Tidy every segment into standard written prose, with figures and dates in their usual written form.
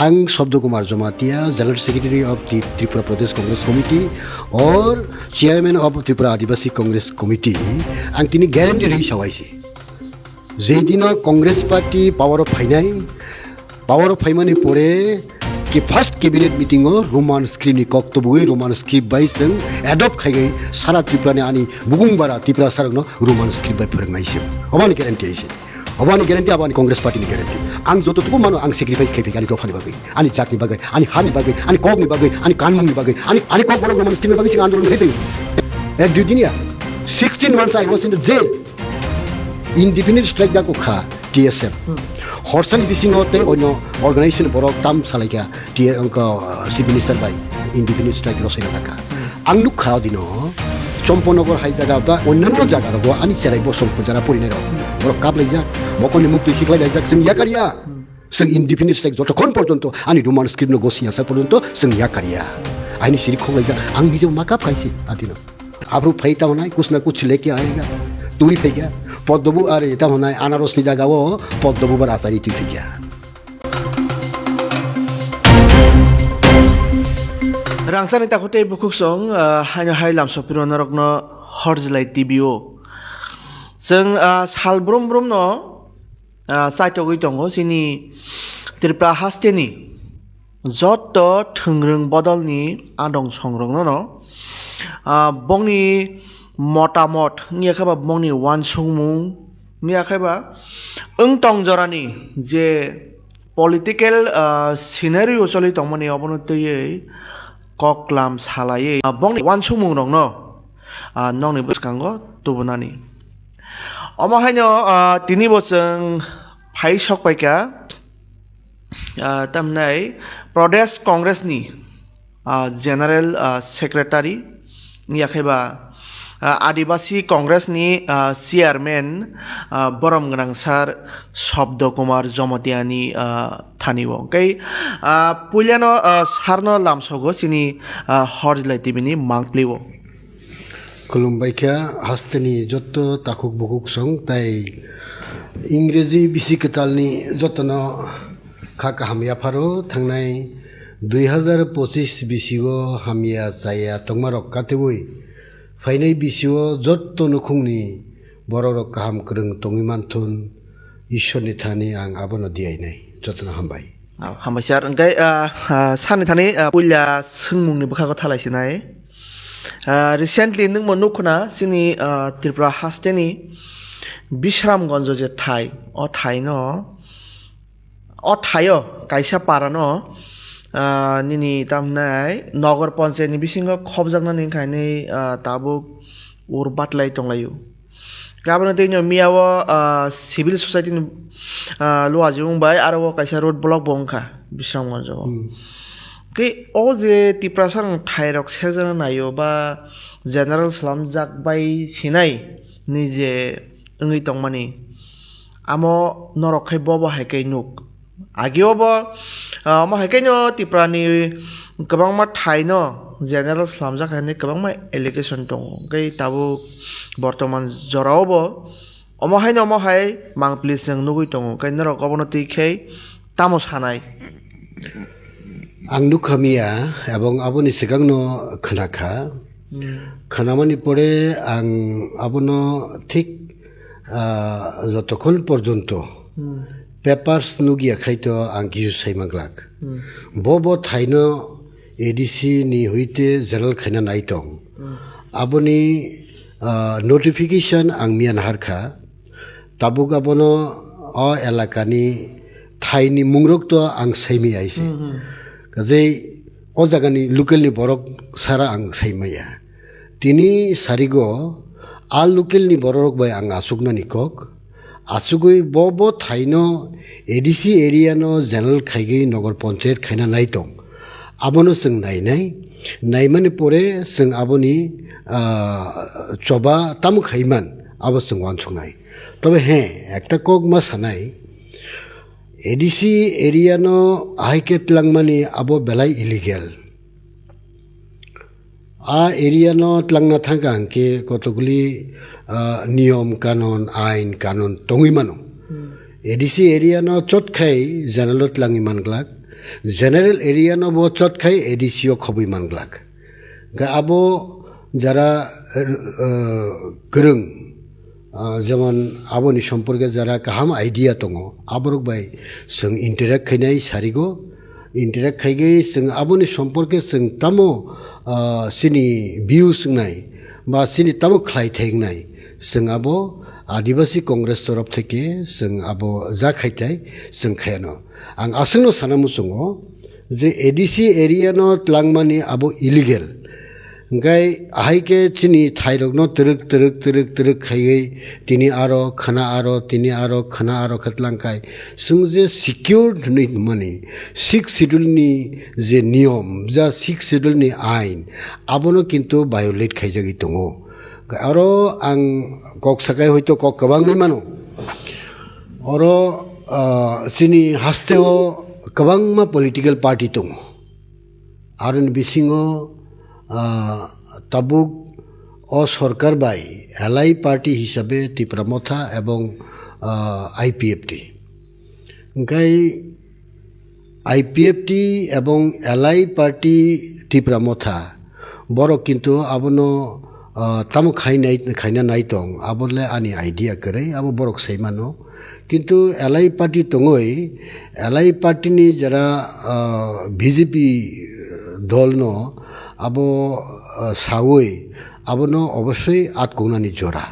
आं Shabda Kumar Jamatia general secretary of the Tripura Pradesh Congress committee और chairman of Tripura Adivasi Congress committee आं तिनी ग्यारेंटी रही सवाइसी जे दिन कांग्रेस पार्टी पावर ऑफ फाइमानी पड़े कि first cabinet meeting Roman script नि कक्तबुए रोमान स्क्रिप्ट बाई जों एडप्ट खाइगै सारा त्रिपुरा नि आनी बुगुंबारा त्रिपुरा सारनो रोमान स्क्रिप्ट बाई फोरोंनायसो अबानि ग्यारेंटी आइसे अबानि ग्यारेंटी अबानि कांग्रेस पार्टी नि ग्यारेंटी आं जतटुकु मानो आं सेक्रिफाइस खाइफै आनी दफानि बागै आनी जातनि बागै आनी हानि बागै आनी कगनि बागै आनी कानमुंनि बागै आनी कग बरो रोमान स्क्रिप्ट बागै सिं आन्दोलन खाइफै एक दुई दिनिया 16 months I was in the jail indefinite strike da ko kha TSF हरसानि बिसिङावते अन्य अर्गानाइजेसन बरक ताम सालायगा टी अंका चिफ मिनिस्टार बाय इन्डिपेन्डेन्ट स्ट्राइक रसायना थाका आं नुखा दिनो चम्पनगर हाइ जागा बा अन्यान्य जागा रगो आनि सेराय बसं फुजारा परिने र बरक काबलायजा मकनि मुक्ति हिखलायजा जों याकारिया जों इन्डिपेन्डेन्ट स्ट्राइक जतखन पर्यन्त आनि रोमान स्क्रिप्ट न गसियासा पर्यन्त जों याकारिया आइनि सिरि खलायजा आं निजे माका फाइसि आदिनो आब्रु फाइता होनाय कुछ ना कुछ लेके आएगा तुई फेगा पद्मबु आरे एता होनाय आनारसनि जागाव पद्मबु बार आसारि तुई फेगा रांसानि ताखोते बुकुसं हानो हाइलाम सपिरो नरकनो हरजलाय टिभिओ जों सालब्रम ब्रमनो साइटगै दङ सिनि त्रिपुरा हास्टेनि जत थोंरों बदलनि आदं संरंनो न बंनि मतामत नियाखाबा बंनि वानसुंमुं नियाखाबा ओंतं जरानि जे पलिटिकल सिनारियो चलि दंमोन अबनतयै कक्लाम सालायै बंनि वानसुंमुं रंग नंनि बुसकांगो तुबुनानि अमहायनो तिनि बोसों फाइ सकबायका तामनाय प्रदेश कांग्रेसनि जेनेरेल सेक्रेटारि नियाखाबा आदिवासी कांग्रेसनि चेयरमैन बरम गनां सार शब्द कुमार जमतियानि थानिव कै पुलियानो सारनो लामसगो सिनि हरजलाय टिभिनि मांप्लिव खुलुमबायखा हास्टेनि जत ताकुक बुकुक सं ताई इंग्रेजी बिसिकतालनि जतनो खाका हामिया फारो थांनाय 2025 बिसिगो हामिया जाया तंमारक कातेवै फाइनाय बिसिओ जत्त नुखुंनि बररक गाहाम गोरों तङिमानथुन इसोरनि थानि आं आबनो दियायनाय जतनो हामबाय हामबाय सार ओंखाय साननि थानि पुलिया सोंमुंनि बखाखौ थालायसिनाय रिसेन्टलि नों मनुखना सिनि त्रिपुरा हास्टेनि बिश्रामगंज जे थाय अ थायनो अ थायो काइसा पारानो निनि तामनाय नगर पञ्चायतनि बिसिङाव खबजांनानै खायनै ताबो उर बाटलाय दंलायो गाबोन दैनो मियाव सिभिल ससाइटिनि लवाजि बुंबाय आरो काइसा रोड ब्लक बंखा बिश्रामगंजआव के अ जे तिप्रासार थाइरक सेजन नायो बा जेनेरेल सलाम जाकबाय सिनाय निजे ओङै दंमानि आमो नरखै बबो हायकै नुक आगियावबो हायकैनो त्रिपुरानि गोबांमा थाइनो जेनेरेल सलाम जाखायनो गोबांमा एलिगेसन दङ ओमफ्राय दाबो बर्तमान जरावबो अमहाय मांप्लिसजों नुगै दङ ओंखायनो नरक अबनतिखै तामो सानाय आं नुखामिया एबं आबनि सिगांनो खोनाखा खोनामानि परे आं आबनो ठीक যতক্ষণ পর্যন্ত पेपार्स नुगिया खायतो आं गिजु साइमाग्लाक बब थाइनो एडिसी नि हुइते जनरल खायना नाइतों आबनि नोटिफिकेशन आं मियान हारखा ताबुक आबनो अ एलाकानि थाइनि मुंरक तो आं साइमी आइसे काजे अ जागानि लोकेलनि बरक सारा आं साइमाया तिनि सारिगो आ लोकेलनि बरक बाय आं आसुकना निकक आसुगै बब थाइनो एडिसी एरियानो जनरल खाइगै नगर पंचायत खायना नाइतों आबनो जों नायमानि परे जों आबनि चबा ताम खाइमान आबो जों वानसुंनाय तबे हे एकटा कक मा सानाय एडिसी एरियानो हाइकेट लांमानि आबो बेलाय इलिगेल आ एरियानो तलांना थांगा आंके कतगुली नियम कानून आइन कानून तंगिमानो एडिसी एरियानो चटखाय जानलो तलांगिमानग्लाक জেনারেল এরিয়া ন bo chot khai ADC o khobui manglak ga abo jara gorong যেমন আবনি সম্পর্কে যারা কাহাম আইডিয়া দङ আবরক বাই जों ইন্টারেক্ট খাইনাই সারিগো ইন্টারেক্ট খাইগে जों আবনি সম্পর্কে जों তামো সিনি ভিউ सोंनाय বা সিনি তামো খ্লাই থাইনাই जों আবো आदिवासी कांग्रेस तरफ থেকে जों আবো যা খাইতাই जों খায়ানো आं आसंनो सानामु जोङो जे ADC एरिया न tlangmani abo illegal गाय हाइके चिनी थाइरगनो तरक खाइगै तिनी आरो खाना आरो खतलांखाय जों जे सिक्योर्ड नै माने 6 शिड्यूलनि जे नियम जा 6 शिड्यूलनि आइन आबनो किन्तु भायोलेट खाइजागि दङ आरो आं कक साकाय हयतो कक गोबांनि मानो आरो चिनी हास्तेओ गोबांमा पलिटिकल पार्टी दङ आरो बिसिङो ताबुक ओ सरकार बाय एलआई पार्टी हिसाबे तिप्रामथा एवं आईपीएफटी गाय आईपीएफटी एवं एलआई पार्टी तिप्रामथा बरो किन्तु आबनो तामो खाइना नाय दं आबोले आनी आइडिया करे आबो बरक सैमानो किन्तु एलआई पार्टी दङै एलआई पार्टीनि जरा बीजेपी दल न आबो सावै आबोनो अवश्य आतकौनानि जरा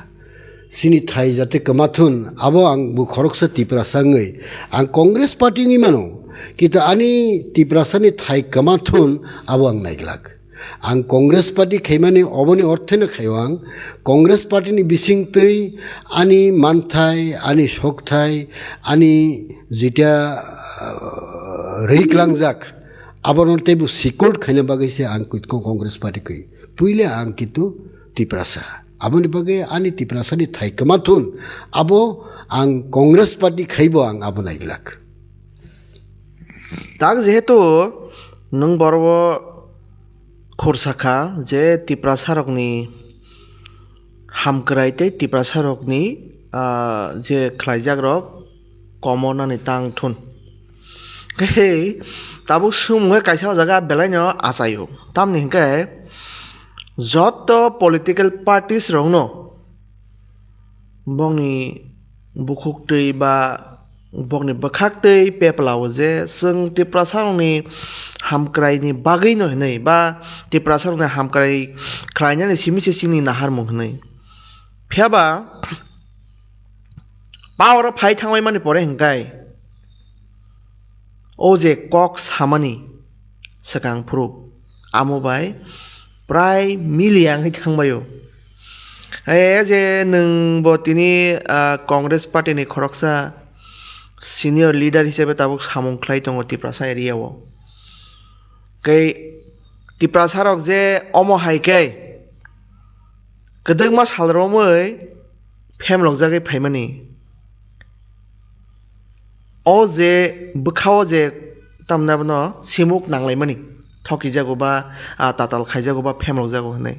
सिनि थाइ जाते कमाथुन आबो आं बु खरकसा तिप्रासाङै आं कांग्रेस पार्टीनि मानो किन्तु आनी तिप्रासानि थाइ कमाथुन आबो आं नायग्लाक आं कांग्रेस पार्टी खैमानि अबनि अर्थेनो खायो आं कांग्रेस पार्टीनि बिसिंतै आनी मानथाय आनी सकथाय आनी जिता रैक्लांजाक आबोनो तेबु सिक्योर्ड खाइनो बागैसे आं कुइतको कांग्रेस पार्टी कै पुइले आं कितु तिप्रासा आबोनि बागै आनी तिप्रासानि थाइ कमाथुन आबो आं कांग्रेस पार्टी खैबो आं आबो नायग्लाक ताक जेहेतु नों बरब खरसाखा जे तिप्रासारकनि हामक्राइते तिप्रासारकनि जे ख्लाइजाग्रक कमनानि तांथुन हे ताबु सुमुङै काइसा जागा बेलायनो आसायो तामनि हिंके जत पलिटिकल पार्टीस रंनो बंनि बुखुक्तै बा बंनि बखाक्तै पेपलाव जे जों तिप्रासारनि हामक्राइनि बागैनो हनै बा तिप्रासारनि हामक्राइ ख्लाइनानि सिमिसे सिंनि नाहार मुहनै फेबा पावर फाइ थांबाय माने परे हिंकाय ओ जे कक्स हामानि सकां प्रुफ आमोबाय प्राय मिलियांहै थांबायो जे नों बतिनि कांग्रेस पार्टीनि खरकसा सिनियर लीडर हिसाबै ताबो सामुंख्लाय दङ तिप्रासा एरियाव कै तिप्रासारक जे अमो हाइकै गदोंमा सालरमै फेमलक जागै फाइमानि ओ जे बखाव जे तामनाबनो सिमुक नांलायमानि थकि जागोबा ताताल खाइजागोबा फेमलक जागो हनै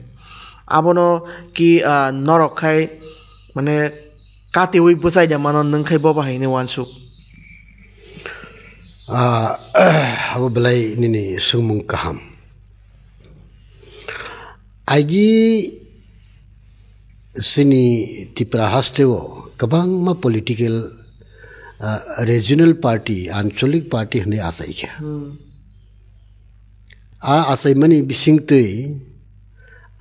आबनो कि नरखाय माने कातेवै बसायदा मानो नोंखाय बाहायनो वानसुक आबो बेलाय निनि सुमुं काहाम आइगि सिनि तिप्रा हास्तेओ गोबांमा पलिटिकल रिजनल पार्टी आंचलिक पार्टी हनै आसाइखे आसाइमानि बिसिंतै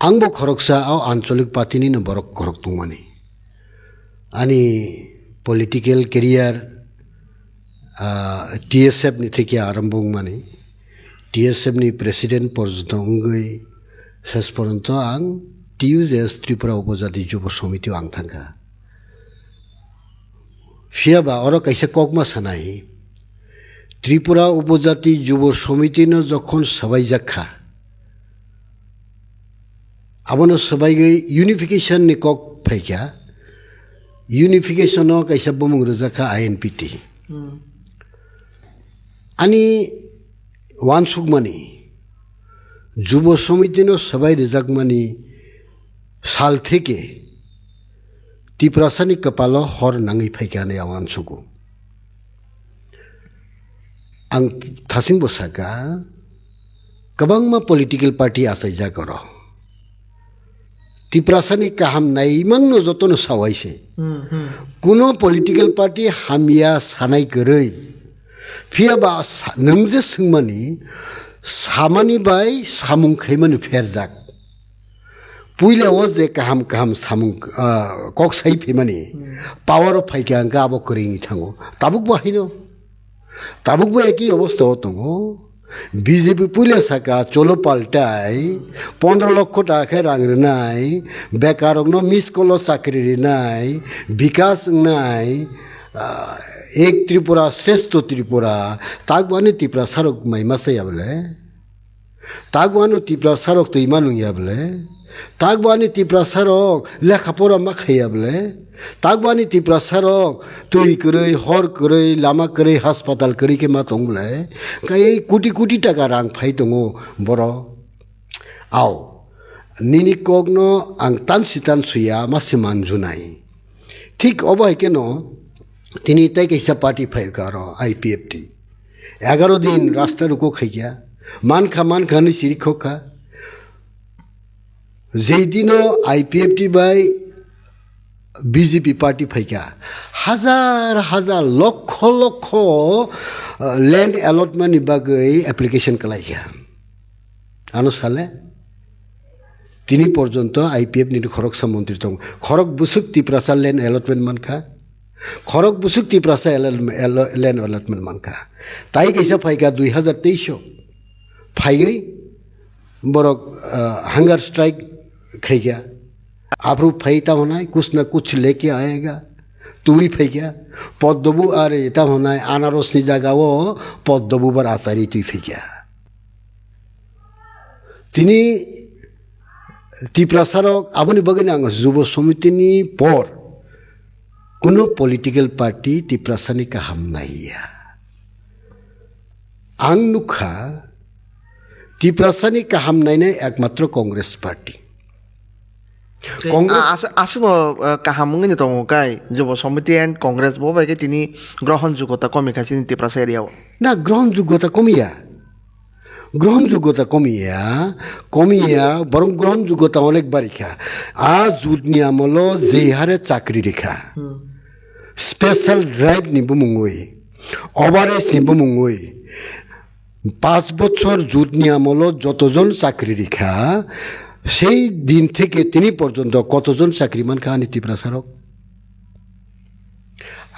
आंबो खरकसा आंचलिक पार्टीनि न बरक खरक दंमानि आनी पलिटिकल केरियार TSF नि थेके आरम्भ माने TSF नि प्रेसिडेंट पर्यन्त अंगै शेष पर्यन्त आं TUJS त्रिपुरा उपजाति युव समिति आं थांगा फियाबा और कैसे ककमा सानाय त्रिपुरा उपजाति युव समिति न जखन सबाय जाखा आबनो सबायगै यूनिफिकेशन नि कक फैका यूनिफिकेशन कैसे बमुं रजाखा INPT आनी वानसुकमानि युव समिति न सबाय रजाकमानि साल थेके तिप्रासानि कपालो हर नाङै फैकाने वानसुकु आं थासिं बसाका गोबां मा पलिटिकल पार्टी आसायजा गर तिप्रासानि काहाम नाइमांनो जतनो सावाइसे कुनो पलिटिकल पार्टी हामिया सानाय गरै फियाबा नोंजे सोंमानि सामानि बाय सामुं खैमानि फेरजाक पुइलाव जे काहाम काहाम सामुं कक साइ फेमानि पावर अफ फाइका गाबो करिङि थाङो ताबुक बाहायनो ताबुकबो एकी अवस्थायाव दङ বিজেপি পুইলে সাকা চলো পাল্টাই 15 লক্ষ টাকা রাং নাই বেকারক মিস কল চাকরি নাই বিকাশ নাই এক ত্রিপুরা শ্রেষ্ঠ ত্রিপুরা তাকবানি ত্রিপুরা সারক মাইমাসাইয়া বলে তাকবানি ত্রিপুরা সারক তো ইমান নইয়া বলে তাকবানি ত্রিপুরা সারক লেখাপড়া মা খাইয়া বলে ताकबानी तिप्रा सारक तुई करै हर करै लामा करै हास्पाताल करै के मा दं बले काई कोटी कोटी टाका रां फाइ दङ बर आव निनि कगनो आं तान सितान सुया मासे मानजुनाय ठीक अबाय केनो तिनि ताइ कैसा पार्टी फाइ गारो आईपीएफटी 11 दिन रास्ता रुको खैया मानखा नि सिरिखोखा जेदिनो आईपीएफटी बाय बीजेपी पार्टी फैका हजार हजार लक्ष लक्ष लैंड अलॉटमेंट बागै एप्लीकेशन कलाइया आनो साले तिनी पर्यंत आईपीएफ नि खरकसा मंत्री दं खरक बुसुक तिप्रासा लैंड अलॉटमेंट मानखा खरक बुसुक तिप्रासा लैंड अलॉटमेंट मानखा ताई कैसा फैका 2023 फाइगै बरक हंगर स्ट्राइक खैया आप फैता होना है कुछ न कुछ लेके आएगा तू ही फैया पद्मबू अरे इता होना है अनारस नि जगह वो पद्मबू बर आचारी तू फैया तिनी तिप्रासारक आबुनि बगैनो आं जुब समितिनि पर कुनो पलिटिकल पार्टी तिप्रासानि काहाम नाइया आं नुखा तिप्रासानि काहाम नायनाय एकमात्र कांग्रेस पार्टी आसनो काहामुंगनि दङ गाय जुब समिति एन्ड कांग्रेस बो बायके तिनी ग्रहण जुगता कमिखासिनि तिप्रासा एरियाव ना ग्रहण जुगता कमिया बरं ग्रहण जुगता अनेक बारिखा आ जुदनि आमलो जे हारे चाकरी रेखा स्पेशल ड्राइव निबो मुंगै ओभारेज निबो मुंगै 5 বছর जुदनि आमलो যতজন চাকরি रेखा সেই দিন থেকে তিনি পর্যন্ত কতজন চাকরিমান খানি তিপ্রাসারক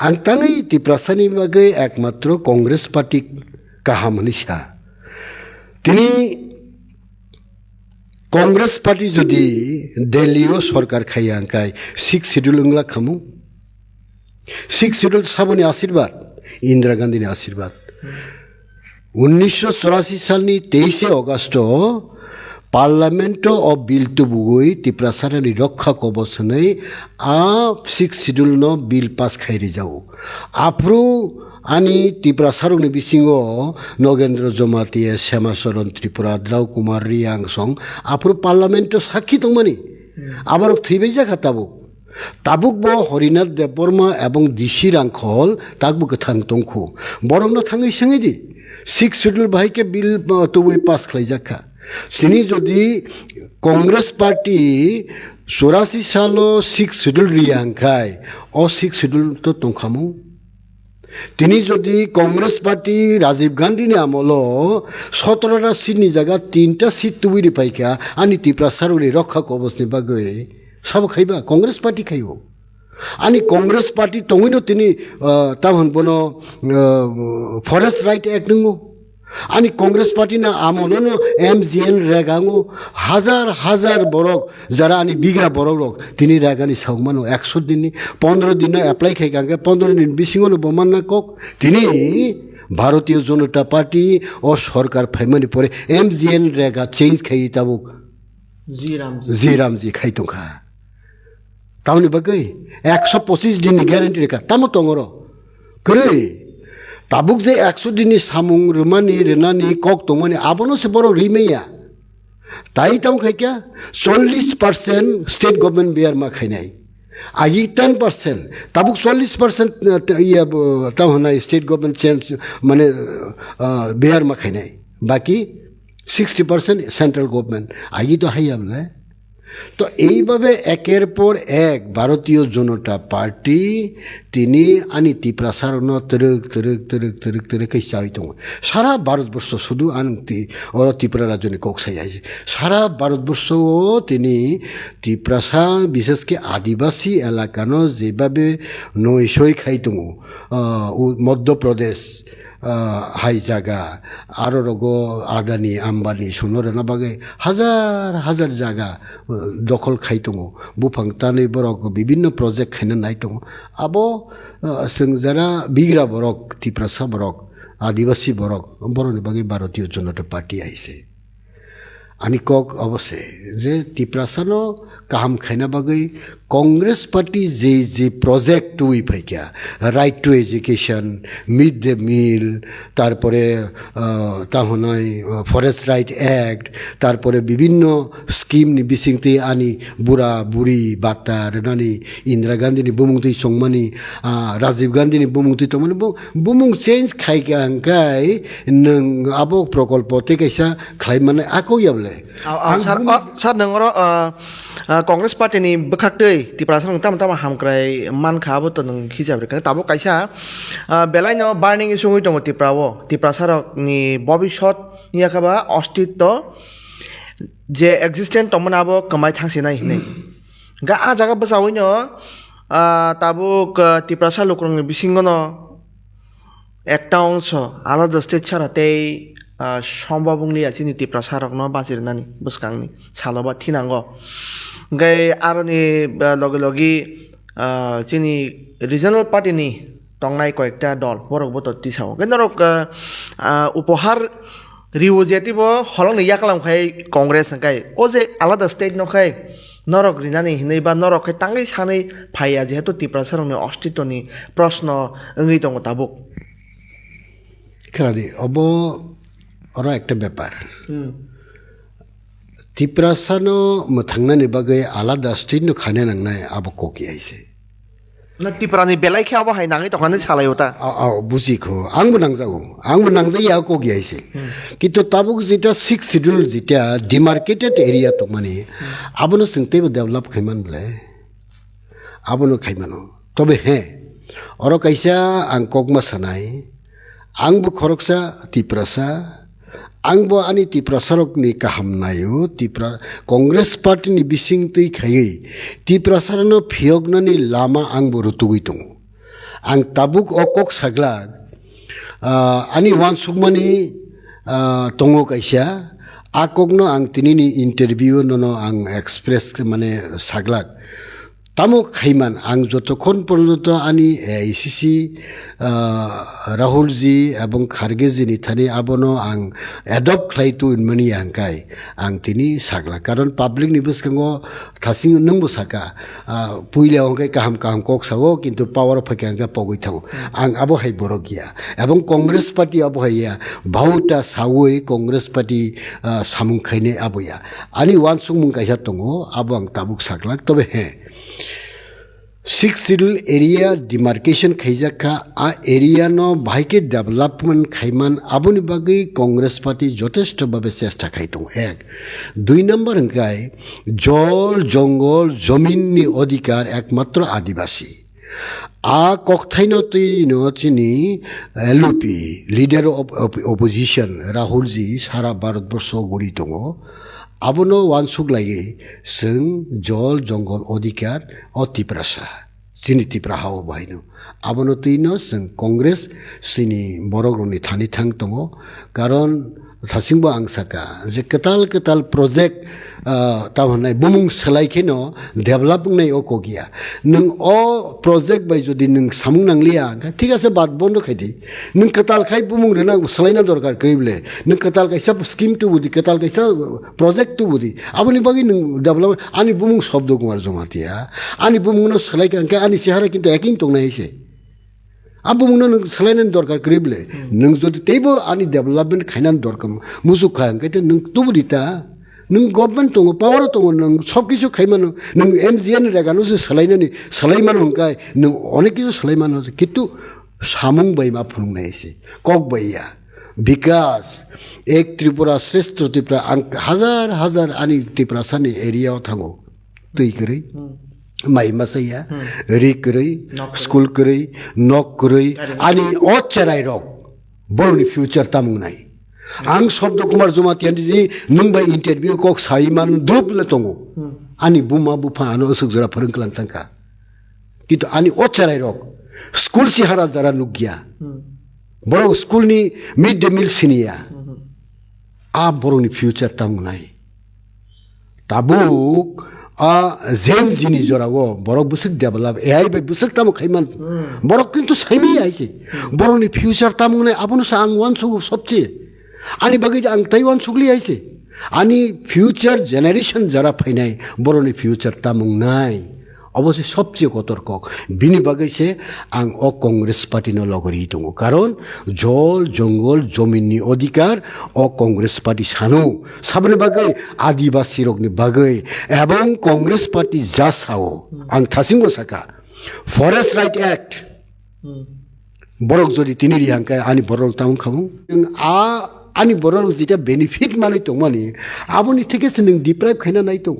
আংতাঙै তিপ্রাসানি বাগে একমাত্র কংগ্রেস পার্টি কাহামনিসা তিনি কংগ্রেস পার্টি যদি দিল্লিও সরকার খাইয়া আংকাই 6 শিডিউল ওংলা খামু 6 শিডিউল সাবনি আশীর্বাদ ইন্দিরা গান্ধীর আশীর্বাদ 1984 সালनि 23 আগস্ট पार्लियामेंट ऑफ बिल तो बुगोई तिप्रासारनि रक्षा कबसनै आ 6 शिड्यूल नो बिल पास खाइरि जाऊ आफ्रो आनी तिप्रासारनि बिसिङो नगेन्द्र जमातिया श्यामाचरण त्रिपुरा द्राव कुमार रियांगसं आफ्रो पार्लियामेंट साखी दंमानि आबार थैबाय जाखा ताबुक बो हरिनाथ देबबर्मा एवं डिसि रांखल ताकबो गथां दंखो बरंनो थाङै सङैदि 6 शिड्यूल बाहायके बिल तो पास खाइ जाखा सिनी जदि कांग्रेस पार्टी 84 सालो 6 शिड्यूल रियांखाय ओ 6 शिड्यूल तो तंखामु तिनी जदि कांग्रेस पार्टी राजीव गांधी ने आमलो 17टा सीटनि जागा 3टा सीट तुबिरि पाइका आनि तिप्रासारनि रक्षा कबसनि बागै सब खाइबा कांग्रेस पार्टी खाइयो आनि कांग्रेस पार्टी तंगिनो तिनी तामहन बनो फरेस्ट राइट एक्ट नंगो आनी कांग्रेस पार्टी ना आमोलोनो एमजीएन रेगांगो हजार हजार बरक जरा आनी बिगा बरक रक तिनी रेगानि सावमानो 100 दिन 15 दिन एप्लाई खाइगांगे 15 दिन बिसिङोनो बमानना कक तिनी भारतीय जनता पार्टी और सरकार फाइमानि परे एमजीएन रेगा चेंज खाइ ताबो जी रामजी खाइ तंखा ताउनि बगै 125 दिन ग्यारेंटी रेखा तामो तंगरो करै ताबुक जे 100 दिन सामुं रुमानि रेनानि कक तंमानि आबनो से बरो रिमेया ताई ताम खाइका 40% स्टेट गवर्नमेंट बियार मा खाइनाय আজি 10% tabuk 40% iya tahu na state government change মানে বিহার মা খাই নাই বাকি 60% সেন্ট্রাল গভর্নমেন্ট আজি তো হাই আমলে তো এইভাবে একের পর এক ভারতীয় জনতা পার্টি তিনি আনি ত্রিপ্রাসারণ তরক তরক তরক তরক তরক চাইতো সারা ভারতবর্ষ শুধু আনতি ওর ত্রিপুরা রাজনী কক্সাই আছে সারা ভারতবর্ষ তিনি ত্রিপ্রাসা বিশেষকে আদিবাসী এলাকানো যেভাবে নৈশই খাইতো মধ্যপ্রদেশ হাই জায়গা আরো রগো আদানি আম্বানি সোনরেনা বাগে হাজার হাজার জায়গা দখল খাইতো বুফাং তানি বরক বিভিন্ন প্রজেক্ট খাইনা নাইতো আবো যারা বিগ্রা বরক ত্রিপ্রাসা বরক আদিবাসী বরক বরনি বাগে ভারতীয় জনতা পার্টি আইছে আমি কক অবশ্যই যে ত্রিপ্রাসানো কাহাম খাইনা বাগৈ কংগ্রেস পার্টি যে যে প্রজেক্ট তুই ফাইকা right to education mid day meal তারপরে তাহনয় ফরেস্ট রাইট অ্যাক্ট তারপরে বিভিন্ন স্কিম নি বিসিংতে আনি বুড়া বুড়ি বার্তা রেনানি ইন্দিরা গান্ধীনি বুমুংতি সংমানি রাজীব গান্ধীনি বুমুংতি তমানি বুমুং চেঞ্জ খাইকা হাঙ্কাই নং আবো প্রকল্প তে কাইসা খাই মানে আকো ইয়াবলে সার নংর Congress party ni bkhaktai tiprasa nang tam tam hamkrai man kha bo to nang khijabre kan tabo kaisa belai no burning issue hoi tong tiprawo tiprasa rok ni bobishot niya khaba ostitto je existent tomana bo kamai thangse nai hinai ga a jaga basa hoi no tabo tiprasa lokrong ni bisingono একটা অংশ আলাদা state ছাড়াতেই সম্ভাবনী আছে নীতি প্রসারক ন বাজির নানি বুসকাংনি সালবা থিনাঙ্গ গাই আরনি লগে লগে চিনি রিজনাল পার্টিনি টংনাই কয়েকটা দল বরক বতর তিসাও কিন্তু উপহার রিউজেটিভ হলং ইয়া খালামখাই কংগ্রেস গাই ও যে আলাদা স্টেট নখাই নরক রিনানি হিनै বা নরখাই তাঙ্গै সাनै ফাইয়া যেহেতু ত্রিপ্রাসারংনি অস্তিত্বনি প্রশ্ন ওই দङ তাবুক খেলাদি অব ওরা একটা ব্যাপার ত্রিপ্রাসানো থাংনানি বাগে আলাদা স্টেট নো খানে নাংনাই আবো কোকি আইছে না ত্রিপুরানি বেলাই খেয়ে আবো হাই নাঙै তখানে ছালাইওতা বুঝিখো আংবো নাংজাই আও কোকি আইছে কিন্তু তাবুক যেটা 6 শিডিউল যেটা ডিমার্কেটেড এরিয়া তো মানে আবনো সিংতেবো ডেভেলপ খাইমান বলে আবনো খাইমানো তবে হ্যাঁ ওরা কাইসা আং ককমা সানাই आंबो खरकसा ত্রিপ্রাসা आंबो आनी ত্রিপ্রাসারকনি কাহাম नायो कांग्रेस पार्टी नि बिसिं तै खायै ত্রিপ্রাসারनो फियगनानि लामा आंबो रुतुगै दङ आं ताबुक अकक साग्ला आनी वान सुगमानि दङ काइसा आककनो आं तिनिनि इन्टारभिउ ननो आं एक्सप्रेस माने साग्ला तामो खाइमान आं जतखन पर्यन्त आनी एआईसीसी राहुल जी एवं खारगे जी नि थानि आबनो आं एडप्ट खाइतु इनमानि आंखाय आं तिनि सागला कारण पाब्लिक नि बसखंगो थासिं नंबो साका पुइला अंखाय काहाम काहाम कक सागो किन्तु पावर फैखांगा पगै थागो आं आबो हाय बरगिया एवं कांग्रेस पार्टी आबो हाया भाउटा सावै कांग्रेस पार्टी सामुं खाइने आबोया आनी वान सुमुं काइसा दङो आबो आं ताबुक सागला तबे हे 6 শিডিউল एरिया डिमार्केशन खाइजाखा आ एरिया नो भाइके डेभलपमेंट खाइमान आबुनि बागै कांग्रेस पार्टी यथेष्ट भावे चेष्टा खाइतों एक 2 नम्बर अंकाय जल जंगल जमीननि अधिकार एकमात्र आदिवासी आ कक्थाइनो तैनो चिनी LP leader of opposition Rahul ji सारा भारतवर्ष गरि दङ आबनो वानसुक लागे जों जल जंगल अधिकार अ त्रिप्रासा सिनि त्रिप्राहाव बाहायनो आबनो तैनो जों कांग्रेस सिनि बरगरनि थानि थां दङ कारण थासिंबो आं साका जे केताल प्रजेक्ट ताहनाय बुमुं सोलायखेनो डेभलपिं नाय अको गिया नों अ प्रजेक्ट बाय जदि नों सामुं नांलिया ठीक आसे बात बन्द खायदि नों केताल खाय बुमुं रेना सोलायना दरकार कइबले नों केताल कायसा स्कीम टु बुदि केताल कायसा प्रजेक्ट टु बुदि आबनि बागै नों डेभलप आनि बुमुं शब्द कुमार जमातिया आनि बुमुंनो सोलायखांखे आनि सेहारा किन्तु एकिं तंनायसे आबो मुनो नों सोलायनाय दरकार करिबले नों जदि तेबो आनि डेभलपमेंट खायनान दरकार मुजुखा ओंखायथ नों तुबुदिता नों गभर्नमेन्ट दङ पावार दङ नों सब किछु खाइमानो नों एमजिएन रेगानोसो सोलायनानै सोलायमानो हंखाय नों अनेक किछु सोलायमानो किन्तु सामुं बाय मा फुंनाय एसे कक बायया विकास एक त्रिपुरा श्रेष्ठ त्रिपुरा आं हाजार हाजार आनि त्रिपुरा सानि एरियायाव थाङो तुइ करै माइ मासाया रि करै स्कुल करै नक करै आनि अचराय रक बर'नि फिउचार तामुंनाय आं शब्द कुमार जमातियानि नों बाय इन्टारभिउ कक साइमान द्रुबले दङ आनि बुमा बुफा आनो असक जरा फोरोंख्लां थांखा किन्तु आनि अचराय रक स्कुल सिहारा जरा नुगिया बर' स्कुलनि मिड डे मिल सिनिया आ बर'नि फिउचार तामुंनाय ताबुक आ जेम जिनि जरागो बरक बुसुक देबला एआई बे बुसुक तामु खाइमान बरक किन्तु साइमै आइसे बर'नि फिउचार तामुंनाय आबुनो सा आं वान सुगु सबचे आनि बागै आं ताइवान सुगलि आइसे आनि फिउचार जेनेरेशन जरा फैनाय बर'नि फिउचार तामुंनाय अवश्य सबसे कतर्क बिनि बागैसे आं अ कांग्रेस पार्टीनो लगरि दङ कारण जल जंगल जमिननि अधिकार अ कांग्रेस पार्टी सानो साबनि बागै आदिवासी रकनि बागै एवं कांग्रेस पार्टी जासाओ आं थासिंगो साका फरेस्ट राइट एक्ट बरक जदि तिनि रिहांखाय आनि बरक तामुं खामु आ आनि बरक जिता बेनिफिट माने दंमानि आबुनि थिकेस नों डिप्राइभ खायना नाय दङ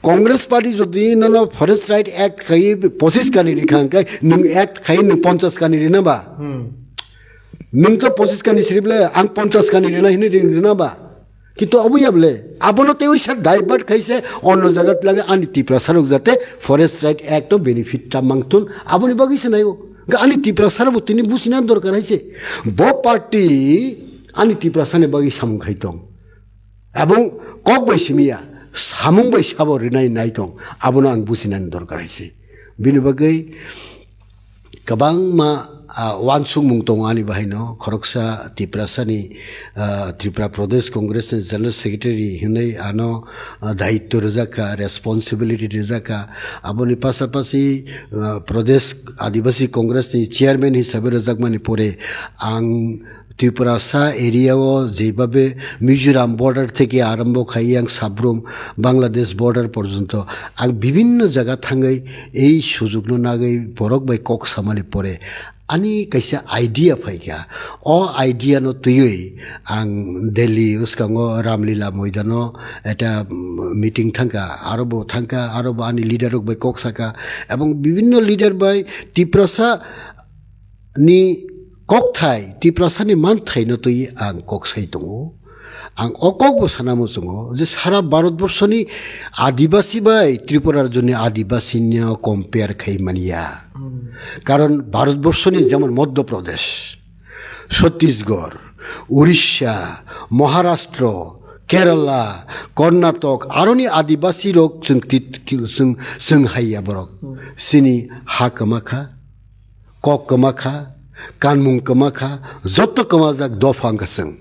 कांग्रेस पार्टी जदि नन फरेस्ट राइट एक्ट खाई 25 कानि रिखांखाय नों एक्ट खाई नों 50 कानि रिनाबा नों तो 25 कानि सिरिबले आं 50 कानि रिना हिनि रिनाबा किन्तु अबुयाबले आबनो ते ओइसा डाइवर्ट खाइसे अन्न जगत लागे आनि तिप्रा सारक जाते फरेस्ट राइट एक्ट तो बेनिफिट तामांतुन आबनि बागैसे नायबो आनि तिप्रा सारबो तिनि बुसिना दरकार हाइसे ब पार्टी आनि तिप्रा साने बागै सामुं खाइतों एवं कक बैसिमिया सामुं बाय साबो रिनाय नाय दं आबनो आं बुसिनानै दरकार हाइसे बिनि बागै गोबां मा वानसुं मुं दं आनि बाहायनो खरकसा त्रिपुरासानि त्रिपुरा प्रदेश कांग्रेस जनरल सेक्रेटारि हिनै आनो दायित्व रजाका रेस्पॉन्सिबिलिटी रजाका आबोनि पासापासि प्रदेश आदिवासी कांग्रेस नि चेयरमैन हिसाबै रजाकमानि परे आं त्रिपुरासा एरियाओ जेभाबे मिजोराम बॉर्डर থেকে आरम्भ खाई आं साब्रुम बांग्लादेश बॉर्डर पर्यन्त आं विभिन्न जायगा थाङै এই सुजुगनो नागै बरक बाय कक सामानि परे आनि कैसे आइडिया फैया अ आइडिया नो तुयै आं दिल्ली उसकांगो रामलीला मैदानो एटा मीटिंग थांका आरोबो थांका आरोबो आनि लिडार बाय कक साका एवं विभिन्न लिडार बाय त्रिपुरासा नि कक थाय त्रिपुरासानि मान थायनो तुय आं कक साइ दङ आं अककबो सानामो जोङो जे सारा भारतबर्षनि आदिवासी बाय त्रिपुरार जनि आदिवासीनि कम्पेयार खाइमानिया कारण भारतबर्षनि जेमन मध्य प्रदेश छत्तीसगढ़ उड़ीसा महाराष्ट्र केरला कर्नाटक आरोनि आदिवासी रक जों हाइया बरक सिनि हा कमाखा कक कमाखा कानमुं कमाखा जत्त कमाजाक दफांगासों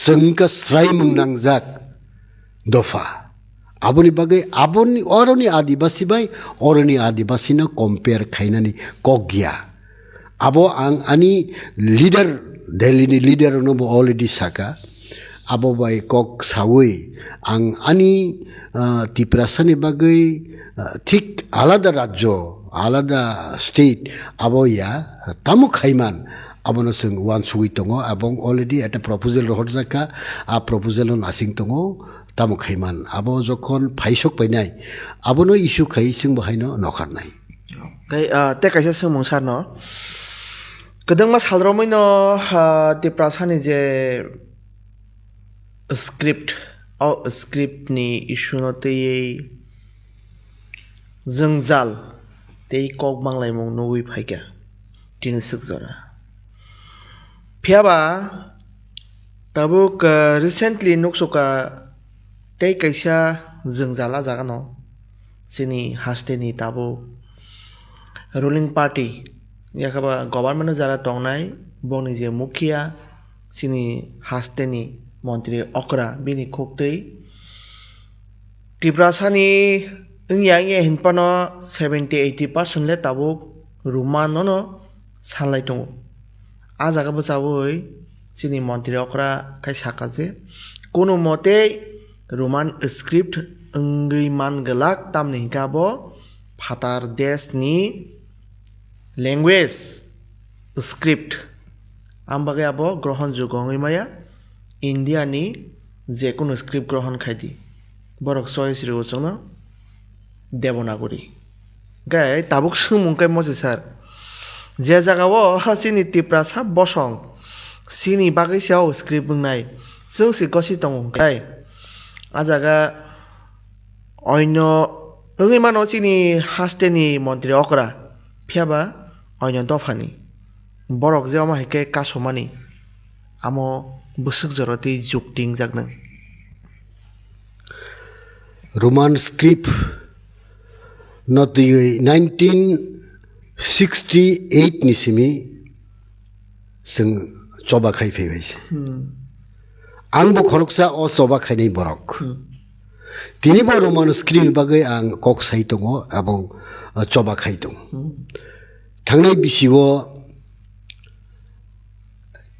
संका स्राय मुंनांजाक दफा आबोनि बागै आबोनि अरनि आदिवासी बाय अरनि आदिवासीनो कम्पेयार खाइनानि कक गिया आबो आं आनि लीडर दिल्लीनि लीडर नबो अलरेडी साका आबो बाय कक सावै आं आनि त्रिपुरासानि बागै ठीक आलादा राज्य आलादा स्टेट आबोया तामु खाइमान आबनो जों वान सुगै दङ एवं अलरेडी एटा प्रपोजल रहरजाका आ प्रपोजल नासिं दङ तामु खाइमान आबो जखन फाइसक बायनाय आबनो इस्यु खाइ जों बाहायनो नखारनाय gai te kaisa sumung sarno kedang mas halromaino त्रिपुरासानि जे स्क्रिप्ट नि issue no tei जोंजाल tei kok banglai mung nugui phaika tin sukjora phiaba tabuk recently nuksoka tei kaisa जोंजाला jagano sini hasteni tabu ruling party yakaba government jara tongnai boni je mukhia sini hasteni মন্ত্রী অকরা বিনি খুবতৈ त्रिपुरासानि इंयाङे हिनपानो 70-80% ले Tabuk रुमाननो सानलाय दङ आ जागाबो जावै सिनि मन्त्रि अकरा खाय साकाजे कोनो मते Roman script ngui man gelak tam ni gabo phatar des ni language script ambagai abo grohon jogongui maya India ni je kono script grohon khaidi borok choice ri uchona Devanagari gai tabuk sumung kai moje sar je jagao hasini tipra sa bosong sini bagai siao script bungnai जों si gosi tong gai ajaga oino ngui mano sini hasteni montri okra phiaba oino dofani borok je ma heke kasomani amo busuk joroti jukting jagnang Roman script not the 1968 ni simi sing coba khai pheibaise angbo khoroksa o soba khainai borok tini bo Roman script bagai ang kok sai tongo abong coba khai tong thangnai bisigo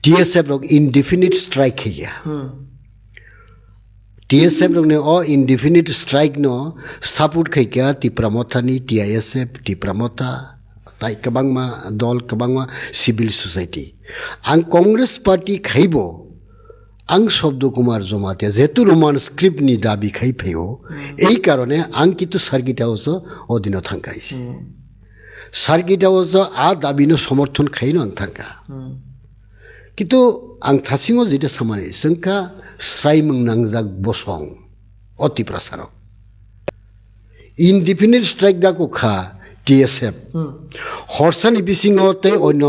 TSF rok indefinite strike khaya TSF rok ne o indefinite strike no support khaikya tipramotha ni TISF tipramotha tai kabangma dol kabangma civil society ang Congress party khaibo ang শব্দ কুমার জমাতে যেহেতু Roman script নি দাবি খাই ফেও এই কারণে আং কিন্তু সার্কিট হাউস অধীন থাকাইছে সার্কিট হাউস আ দাবিনো সমর্থন খাই নন থাকা কিন্তু আং থাসিঙো যেটা সামানে সংখ্যা স্রাইমং নাংজাক বসং অতি প্রসারক ইনডিফিনিট স্ট্রাইক দাকো খা TSF হরসানি বিসিংতে অন্য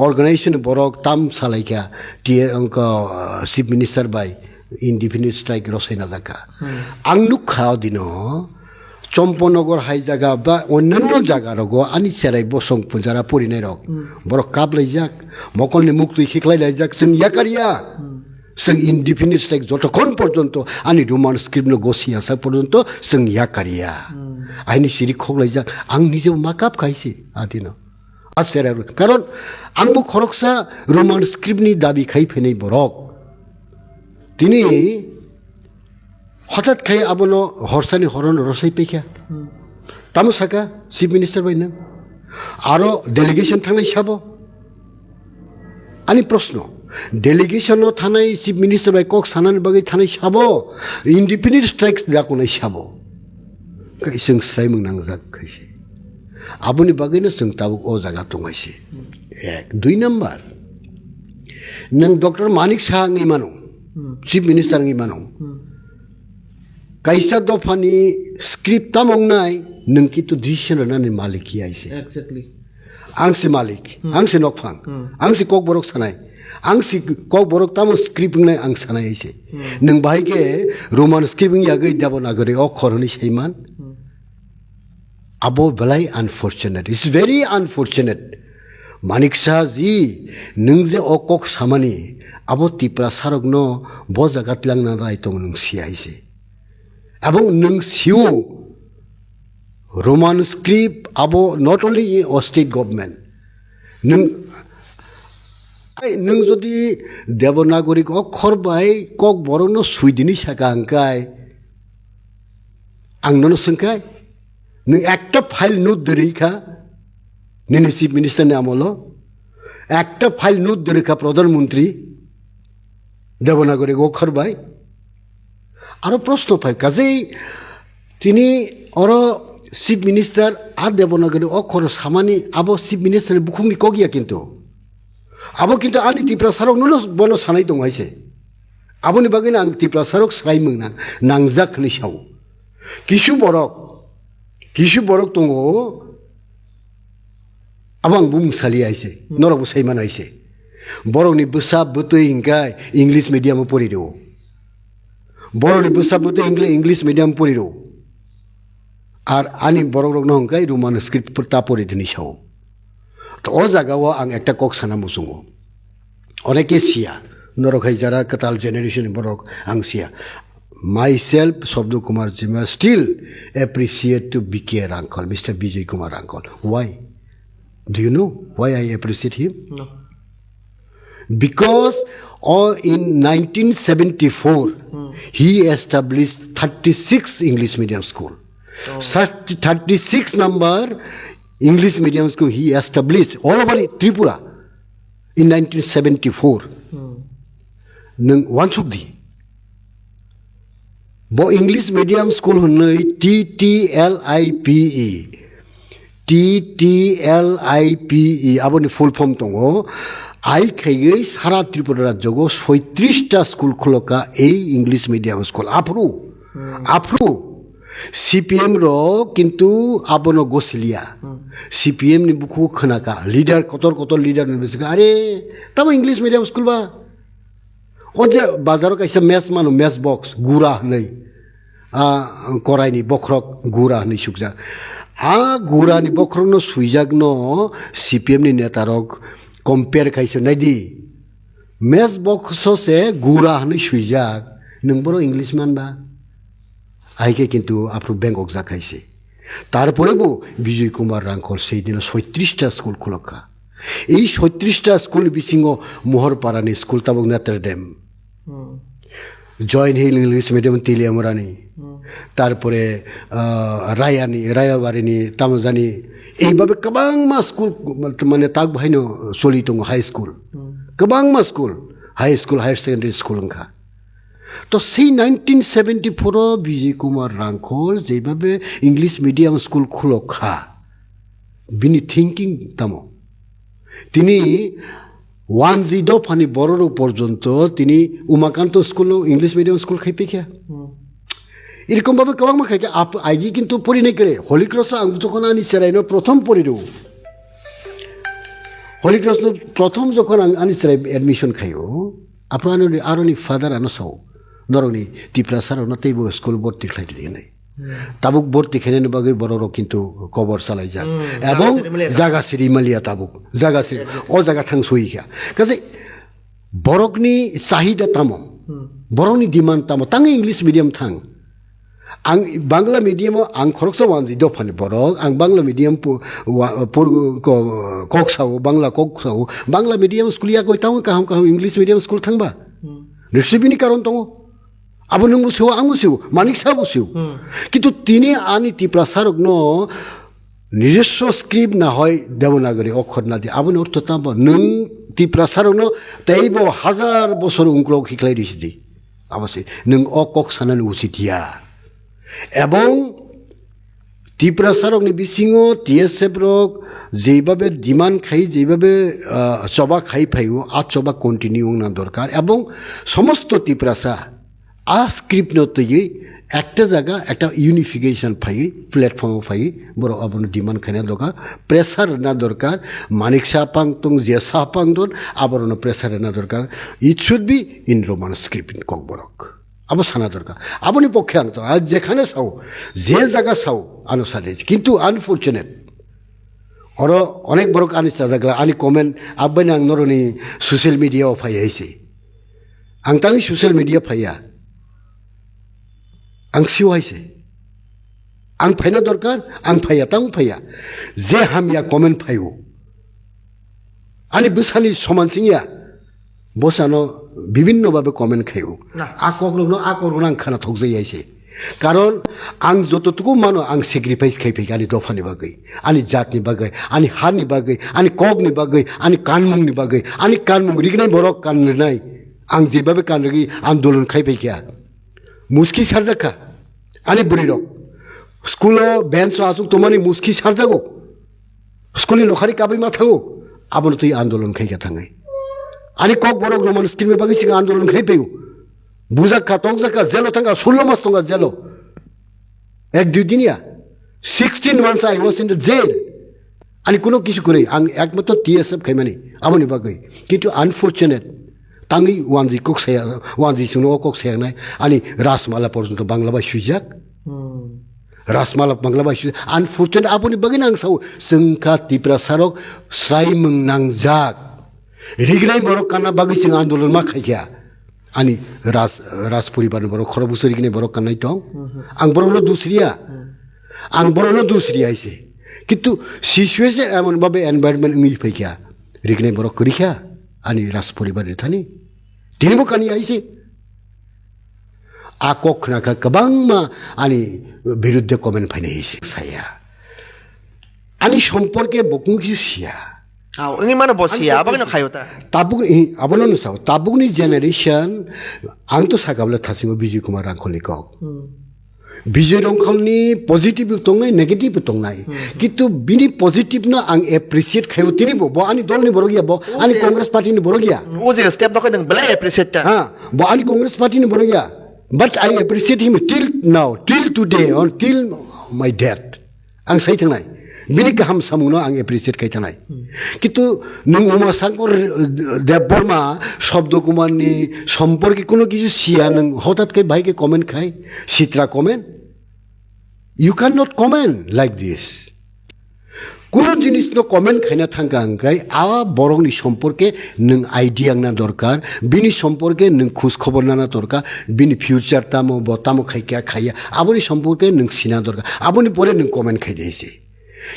অর্গানাইজেশন বরক তাম সালাইকা চিফ মিনিস্টার বাই ইনডিফিনিট স্ট্রাইক রসাইনা জাকা আংনুক খাও দিন চম্পনগর হাই জায়গা বা অন্যান্য জায়গা রগ আনি সেরাই বসং পূজারা পরিণয় রক বরক কাবলাই যাক মকলনি মুখ তুই শিখলাই যাক जों ইয়াকারিয়া जों ইনডিফিনিট স্ট্রাইক যতক্ষণ পর্যন্ত আনি রোমান স্ক্রিপ্ট গসি আসা পর্যন্ত जों ইয়াকারিয়া আইনি সিরি খগলাই যাক আং নিজেও মাকাপ খাইছি আদিন আছেরা কারণ আংবো খরকসা রোমান স্ক্রিপ্টনি দাবি খাই ফেনেই বরক তিনি হঠাৎ খাই আবনো হরসানি হরন রসাই পেখা তামো সাকা চিফ মিনিস্টার বাই না আরো ডেলিগেশন থানাই সাব আনি প্রশ্ন ডেলিগেশন থানাই চিফ মিনিস্টার বাই কক সানানি বাগै থানাই সাব ইনডিপেন্ডেন্ট স্ট্রাইকস দাকোনাই সাব जों स्राइमं नांजाक खायसे आबुनि बागैनो जों ताबुक अ जागा दंगायसे एक दुई नम्बर नों डक्टर मानिक साहा मानो चिफ मिनिस्टार मानो कायसा दफानि स्क्रिप्ट तामंनाय नों कितु डिसिसन होनानै मालिक आइसे एक्जेक्टली आंसे मालिक आंसे नकफां आंसे कक बरक सानाय आंसे कक बरक ताम स्क्रिप्ट नाय आं सानाय आइसे नों बाहायके रोमान स्क्रिप्ट यागै देवनागरी अक्षरनि सैमान abo belai unfortunate it's very unfortunate manik shah ji nung je okok samani abo tipra sarogno bo jagat langna rai tong nung siaise abong nung siu roman script abo not only a state government nung jodi devanagari অক্ষর bai kok borokno suidini saka angkai angnono sengkai नों একটা file note ধরেখা নিনে chief minister আমল একটা file note ধরেখা প্রধানমন্ত্রী দেবনাগরী অক্ষর by আরো প্রশ্ন পাই কাজেই তিনি অর চিফ মিনিস্টার আর দেবনাগরী অক্ষর সামানি আবো চিফ মিনিস্টার বুকুংনি কগিয়া কিন্তু আবো কিন্তু আনি ত্রিপুরা সারক নুলো বন সানাই দংহাইছে আবনি বাগैनो आं ত্রিপুরা সারক সাইमों नांजाखनि साव किसु बरक दङ आबां बुंसालि आइसे नरक बुसाइमान आइसे बरकनि बोसा बोतै हिंगाय इंग्लिश मीडियम पढिदो बरकनि बोसा बोतै इंग्लिश मीडियम पढिदो आर आनि बरक रक नंगाय रोमान स्क्रिप्ट पुरता पढिदनि साव तो ओ जागाव आं एकटा कक साना मुसुङो अनेके सिया नरक हाइजारा कताल जेनेरेशन बरक आं Siya myself Shabdu Kumar Jima still appreciate to BKR uncle Mr. Vijay Kumar uncle why do you know why I appreciate him no because in 1974 he established 36 English medium school. 36 number English medium school he established all over Tripura in 1974. Nung wansukdi. Bo English medium school hunai TTLIPE. TTLIPE aboni full form tongo. I khayi sara Tripura rajyo 36টা school খোলকা এই English medium school আফরু CPM ro কিন্তু abono gosilia CPM ni buku khanaka leader kotor leader ni bisika are tamo English medium school ba oje bazaro kaisa mess box gura nei korai ni bokrok gura ni sukja gura ni bokrok no suijak no CPM ni netarok compare kaisa naidi mess box se gura ni suijak nungboro Englishman ba আইকে কিন্তু আপনার Bangkok জাখাইছে তারপরেও বিজয় কুমার রাঙ্কল সেই দিন 36টা school খোলকা এই 36টা school বিসিংহ মোহরপাড়ানি স্কুল তাবক Notre Dame joint hill English medium তেলিয়ামরানি তারপরে রায়াবাড়িনি তামজানি এইভাবে গোবাং মা স্কুল মানে তাক ভাইনো চলি দङ হাই স্কুল গোবাং মা স্কুল হায়ার সেকেন্ডারি স্কুল ওंखा তো সেই 1974 বিজয় কুমার রাঙ্কল যেভাবে ইংলিশ মিডিয়াম স্কুল খোলকা বিনি থিঙ্কিং তামো তিনি ওয়ানজি দফানি বড়র পর্যন্ত তিনি Umakanta school English medium school খাইপেখা এরকম ভাবে গোবাং মা খাইকে আইজি কিন্তু পড়ি নাই করে হলিক্রস আং যখন আনি সেরাইনো প্রথম পড়িরো হলিক্রস প্রথম যখন আনি সেরাই এডমিশন খাইও আপনার আরনি ফাদার আনসাও নরনি টিপ্রাসার নতেইব স্কুল ভর্তি খাইতে দিয়ে নাই তাবুক ভর্তি খেনে বাগে বড়রও কিন্তু কবর চালাই যাক এবং জাগা সিরি মালিয়া তাবুক জাগা সিরি ও জাগা থাং সইখা কাজে বরকনি চাহিদা তামো বরকনি ডিমান্ড তামো তাঙে ইংলিশ মিডিয়াম থাং आं बांग्ला मीडियम आं खरकसा वानजि दफानि बरक आं बांग्ला मीडियम कक्साव बांग्ला कक्साव बांग्ला मीडियम स्कुल या गय ताव काहाम इंग्लिश मीडियम स्कुल थांबा निश्चिबिनि कारण दङ आबो नों बुसेव आं बुसेव मानिक सा बुसेव किन्तु तिनि आनि टिप्रासारक न নিজস্ব স্ক্রিপ্ট না হয় দেবনাগরী অক্ষর না দিয়ে আবন অর্থ তাম নং টিপ্রাসারক ন তাইব হাজার বছর উংক্লক হিকলাই দিছি আবাসে নং অকক সানানি উচিতিয়া এবং টিপ্রাসারকনি বিসিঙো টিএসএফ রক যেভাবে ডিমান্ড খাই যেভাবে চবা খাই ফাইও আ চবা কন্টিনিউ না দরকার এবং সমস্ত টিপ্রাসা আ স্ক্রিপ্ট নতই একটা জায়গা একটা ইউনিফিকেশন ফাই প্ল্যাটফর্ম ফাই বড় আবন ডিমান্ড খাইনা দরকার প্রেসার না দরকার মানিক সাপাং তং যে সাপাং দন আবরণ প্রেসার না দরকার it should be in Roman script Kokborok আবো সানা দরকার আপনি পক্ষে আনতো আজ যেখানে চাও যে জায়গা চাও আনো সাদে কিন্তু আনফর্চুনেট আর অনেক বড় আনিছা জায়গা আনি কমেন্ট আব্বাইনি আং নরনি সোশ্যাল মিডিয়াও ফাই আইছে আং তাই সোশ্যাল মিডিয়া ফাইয়া आं सिवायसे आं फायना दरकार आं फाया तां फाया जे हामिया कमेन्ट फायो आनि बोसानि समान सिंगिया बसानो विभिन्न भाबे कमेन्ट खायो आकरनो आं खाना थक जायाइसे कारण आं जतटुकु मानो आं सेक्रिफाइस खाइफै आनि दफानि बागै आनि जातनि बागै आनि हानि बागै आनि कगनि बागै आनि कानमुंनि बागै आनि कानमुं रिगनाय बरक काननाय आं जेबाबे कानरगि आन्दोलन खाइफै गया मुस्की सारजाखा आनी बुरिरक स्कुलो बेन्च आजुक तमानि मुस्की सारजागो स्कुलनि नखारि काबै मा थांगो आबनो तै आन्दोलन खाइगा थाङै आनी कक बरक रोमान स्किल मे बागै सिगा आन्दोलन खाइपेगो बुजाखा तंजाखा जेलो थांगा 16 मास तंगा जेलो एक दुई दिनिया 16 months I was in the jail आनी कोनो किसु करे आं एकमात्र टीएसएफ खाइमानि आबनि बागै किन्तु अनफर्चुनेट तांगि वानजि कक्साया वानजि सुनो कक्सायानाय आनि राजमाला पर्यन्त बांग्लाबा सुइजाक राजमाला बांग्लाबा सुइजाक अनफर्चुनेट आबनि बागै नांसाव जोंखा टिप्रासारक स्राइमों नांजाक रिगनाय बरक काना बागै जों आन्दोलन मा खाइया आनि राज परिबारनि बरक खरबुसरि रिगनाय बरक कानाय दं आं बरनो दुसरिया आइसे किन्तु सिचुएशन एमन भाबे एनवायरनमेंट ओंगि फैया रिगनाय बरक करिखा आनि राज परिबार थानि दिनबो कानि आइसे akok naka kabang ma ani biruddhe comment phaine hise saya ani সম্পর্কে বকুং কিছু সিয়া ini mana bos ya apa kena kayu ta tabuk abonon sao tabukni generation ang to sakabla thasibo Vijay Kumar Rangkholi kok Vijay Rangkholni positive tongnai negative tongnai কিন্তু bini positive no ang appreciate khayo tini bo ani dolni borogia bo ani Congress party ni borogia o je step da kadang belai appreciate ta ha bo ani Congress party ni borogia but I appreciate him till now till today or till my death ang sai thangnai bini kaham samuno ang appreciate kai thanai কিন্তু nung uma sankor Debbarma শব্দ কুমার নি সম্পর্কে কোনো কিছু সিয়া নং হঠাৎ করে ভাইকে কমেন্ট খাই সিত্রা comment you cannot comment like this কোনো জিনিস no কমেন্ট খাইনা থাকা আঙ্কাই বরংনি সম্পর্কে নং আইডিয়া না দরকার বিনি সম্পর্কে নং খোঁজ খবর নানা দরকার বিনি ফিউচার তামো বতামো খাইকা খাইয়া আবনি সম্পর্কে নং সিনা দরকার আবনি পরে নং কমেন্ট খাই দিয়েছে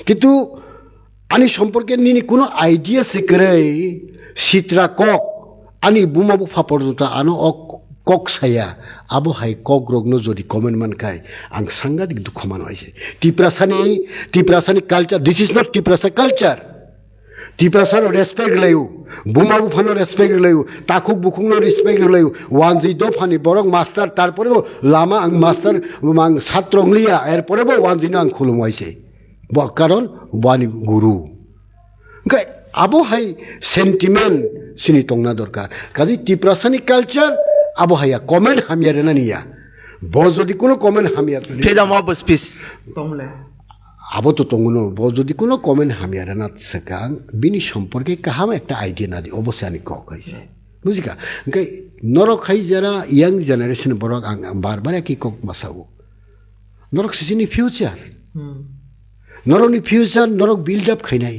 কিন্তু ani সম্পর্কে নিনি কোনো আইডিয়া সেকরাই সিত্রা কক ani বুমাবু ফাপরজতা আনো কক সায়া আবো হাই কক রগ্ন যদি কমেন্ট মান খাই আং সাংঘাতিক দুঃখ মান হয়েছে টিপ্রাসানি culture this is not Tiprasa culture টিপ্রাসার রেসপেক্ট লাইও বুমাবু ফানো রেসপেক্ট লাইও তাকুক বুকুংনো রেসপেক্ট লাইও ওয়ানজি দ ফানি বরং মাস্টার তারপরেও লামা আং মাস্টার আং ছাত্র লিয়া এরপরেও ওয়ানজি আং খুলুম হয়েছে কারণ বানি গুরু আবো হাই সেন্টিমেন্ট সিনি টংনা দরকার কাজে টিপ্রাসানি কালচার আবো হাইয়া কমেন্ট হামিয়ার না নিয়া ব যদি কোনো comment হামিয়ার freedom of speech tongle আবো তো টঙ্গুনো ব যদি কোনো কমেন্ট হামিয়ার না সেকাং বিনি সম্পর্কে কাহাম একটা আইডিয়া না দি অবশ্যই আনি কক হয়েছে বুঝিকা নরক হাই যারা ইয়াং জেনারেশন বড় বারবার একই কক মাসাও নরক সিনি ফিউচার নরকনি ফিউচার নরক বিল্ড আপ খাইনাই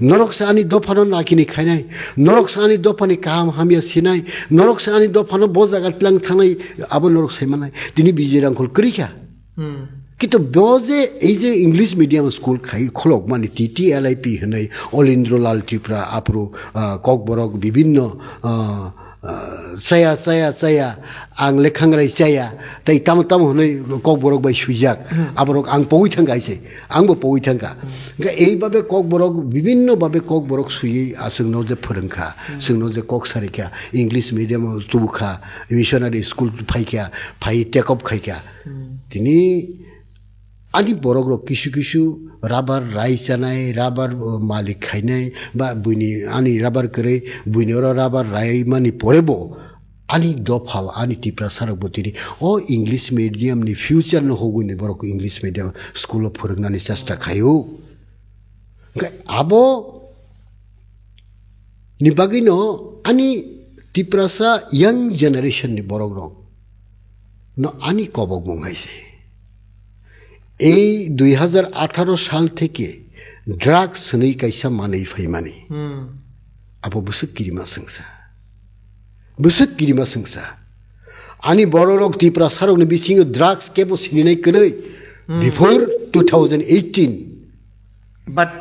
নরক সানি দফানো নাকিনি খাইনাই নরক সানি দফানি কাহাম হামিয়া সিনাই নরক সানি দফানো ব জায়গা ত্লাং থানাই আবো নরক সাইমানাই তিনি Vijay Rangkhol করিকা কিন্তু বজে এই যে ইংলিশ মিডিয়াম স্কুল খাই খলক মানে TTLIP হনাই অলিন্দ্রলাল ত্রিপুরা আপরো ককবরক বিভিন্ন saya ang lekhangrai saya tai tam honai kokborok bai suijak aborok ang poi thanga ise ang bo poi thanga ga ei babe kokborok bibinno babe kokborok sui asungno je phorongkha sungno je kok sarikha english medium tubukha missionary school phaikha phai take up khaikha tini ani borok কিছু rubber rice আনাই rubber মালিক খাইনাই বা বুইনি আনি rubber করে বুইনির rubber রাই মানি পড়েব আনি দফা আনি টিপ্রাসার বতিনি ও English medium নি future ন হগুনি বরক ইংলিশ মিডিয়াম স্কুল ফরগনানি চেষ্টা খায়ো আবো নিবাগিন আনি টিপ্রাসা ইয়াং জেনারেশন নি বরক রং ন আনি কবক মঙ্গাইছে এই 2018 সাল থেকে ড্রাগস নেই কাইসা মানেই ফাইমানি আবো বুসুক কিরিমা সংসা আনি বড় রোগ টিপ্রা সারক নি বিসিং ড্রাগস কেবো সিনিনাই কই before 2018 but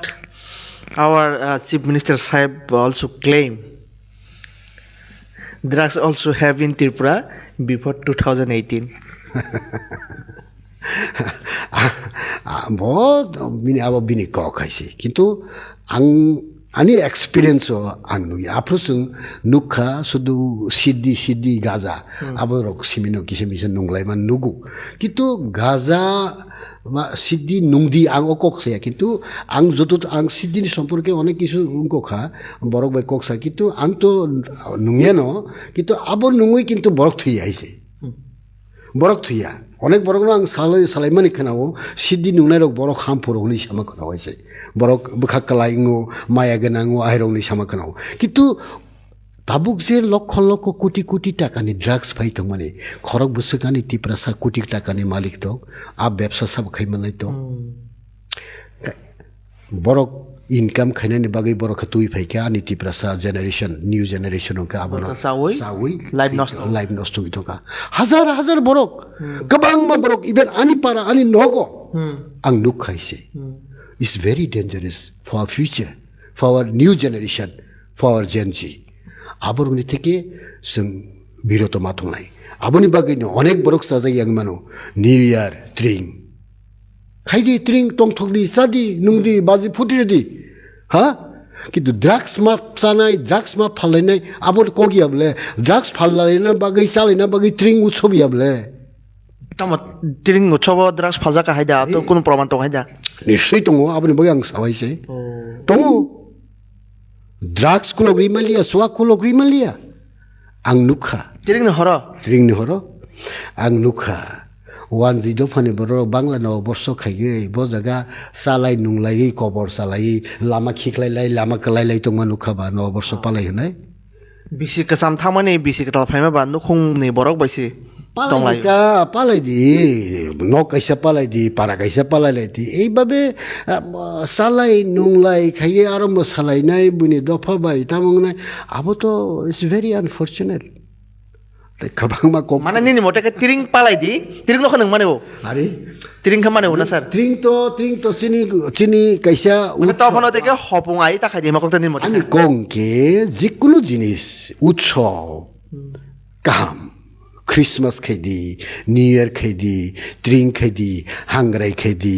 our chief minister sahib also claim drugs also have in Tripura before 2018 বহুত আবার বিনি ক খাইছে কিন্তু আনি এক্সপিরিয়েন্স আং নুই আফ্রোসং নুখা শুধু সিদ্ধি গাজা আবার সিমিনো কিসে মিসে নুংলাইমান নুগু কিন্তু গাজা বা সিদ্ধি নুংদি আং অককসায়া কিন্তু আং যত আং সিদ্ধিনি সম্পর্কে অনেক কিছু উঙ্কখা বরক বাই ককসা কিন্তু আং তো নুঙিয়ানো কিন্তু আবার নুঙই কিন্তু বরক থুই আইছে বরক থুইয়া অনেক বরক আং সালাইমানি খানাও সিদ্ধি নুংনাই রক বরক খাম ফরকনি সামা খানাও হয়েছে বরক বখাকালাই ইঙো মায়া গোনাঙো আহিরংনি সামা খানাও কিন্তু তাবুক যে লক্ষ লক্ষ কোটি টাকানি ড্রাগস ফাইতো মানে খরক বসুকানি টিপ্রাসা কোটি টাকানি মালিক তো আ ব্যবসা সাব খাইমানাই তো বরক ইনকাম খাইনানি বাগৈ বরক তুই ফাইকা আনি টিপ্রাসা জেনারেশন নিউ জেনারেশন কা আবন সাউই লাইফ নষ্ট হই থকা হাজার বরক গোবাং মা বরক ইভেন আনি পারা আনি নগো আং নুক খাইছে is very dangerous for our future for our new generation for our Gen Z আবরনি থেকে जों বিরত মাথং নাই আবনি বাগৈনো অনেক বরক সাজাই আং মানো নিউ ইয়ার ট্রিং খাইদি ট্রিং টংথকদি সাদি নুংদি বাজি ফুটিরেদি হা কিন্তু ড্রাগস মা চানাই ড্রাগস মা ফালাইনাই আবর কগিয়াবলে ড্রাগস ফালাইনা বাগৈ চালাইনা বাগৈ ট্রিং উৎসবিয়াবলে তামা তিরিং উৎসব দ্রাস ফাজা কাহাইদা তো কোনো প্রমাণ তো হাইদা নিশ্চয়ই দङ আবনি বাগৈ আং সাবাইছে দङ ড্রাগস কুলক রিমালিয়া সোয়া কুলক রিমালিয়া आं नुखा तिरिं हर ट्रिंनि हर आं नुखा वान जिद फानि बर बांला न बर्ष खाइयै ब जागा सालाय नुंलायै कबर सालायै लामा खिखलायलाय लामा कलायलाय दङ नुखाबा न बर्ष पालाय होनाय बिसि कसाम थामानि बिसि कताल फाइमा बा नुखुंनि बरक बायसि पालाय का पालाय di न kaisa पालाय di para kaisa पालायलाय di এইভাবে सालाय नुंलाय खाइयै आरो म सालायनाय बुनि दफा बाय तामंनाय आबो तो इट्स भेरि अनफर्चुनेट गोबां मा कम माने निनि मते तिरिं पालाय दि तिरिं लख नों माने आरे तिरिं खामाने हो ना सर ट्रिं तो चिनी कैसा মানে তখন থেকে হপুং আই তাখাই দি মাকক নিনি মতে আমি কংকে যিকোনো জিনিস উৎসব কাম ক্রিসমাস খাইদি নিউ ইয়ার খাইদি ট্রিং খাইদি হাংরাই খাইদি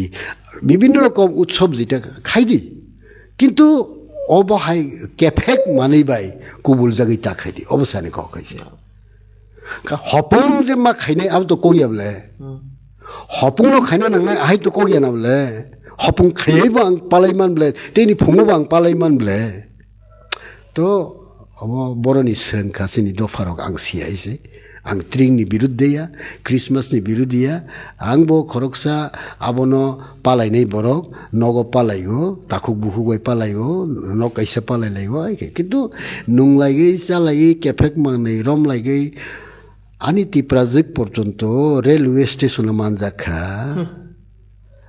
বিভিন্ন রকম উৎসব যেটা খাইদি কিন্তু অবহাই কেফেক মানিবাই কুবুল জাগি তা খাইদি অবসানে ক খাইছে হপং যে মা খাইনাই আব তো কইয়াবলে হপং খাইনা নাंनाय आहाय तो कगियाना बले हपं खायैबो आं पालायमान बले तेनि फुङोबो आं पालायमान बले तो अब बरनि सोंखासिनि दफारक आं सियाइसे आं ट्रिंनि बिरुद्धया क्रिसमासनि बिरुद्धया आंबो खरकसा आबनो पालायनाय बरक नगो पालायगो ताखुक बुहुगय पालायगो न कैसे पालायलायगो किन्तु नुंलायगै चालायगै केफेक मांनाय रमलायगै आनी तिप्राजिक पर्यन्त रेलवे स्टेशन मानजाखा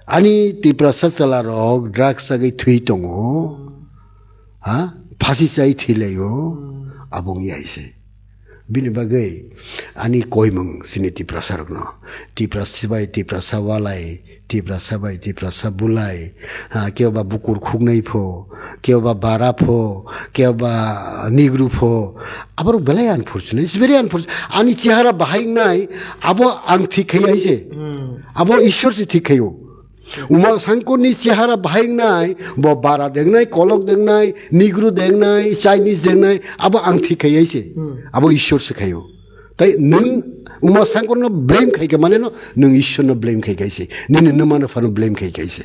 आनी तिप्रासा चलारक ड्राग्स आगै थै दङ हा फासि चाइ थैलायो आबुङै आइसे बिनि बागै आनी कयमों सिनि तिप्रासारक न तिप्रासिबाय तिप्रासावालाय तिप्रासाबाय तिप्रासा बुलाय हा केवबा बुकुर खुगनाय फो केवबा बारा फो केवबा निग्रु फो आबर बेलाय अनफर्चुनेट इट्स भेरि अनफर्चुनेट आनी चेहारा बाहायनाय आबो आं थिखै आइसे आबो ईश्वर से थिखैयो उमा सांकोनि चेहारा बाहायनाय ब बारा देंनाय कलक देंनाय निग्रु देंनाय चाइनिज देंनाय आबो आं थिखै आइसे आबो ईश्वर से खायो ताई नों उमा सांकोनो ब्लेम खाइके माने न नों ईश्वरनो ब्लेम खाइकाइसे नों नमानो फानो ब्लेम खाइकाइसे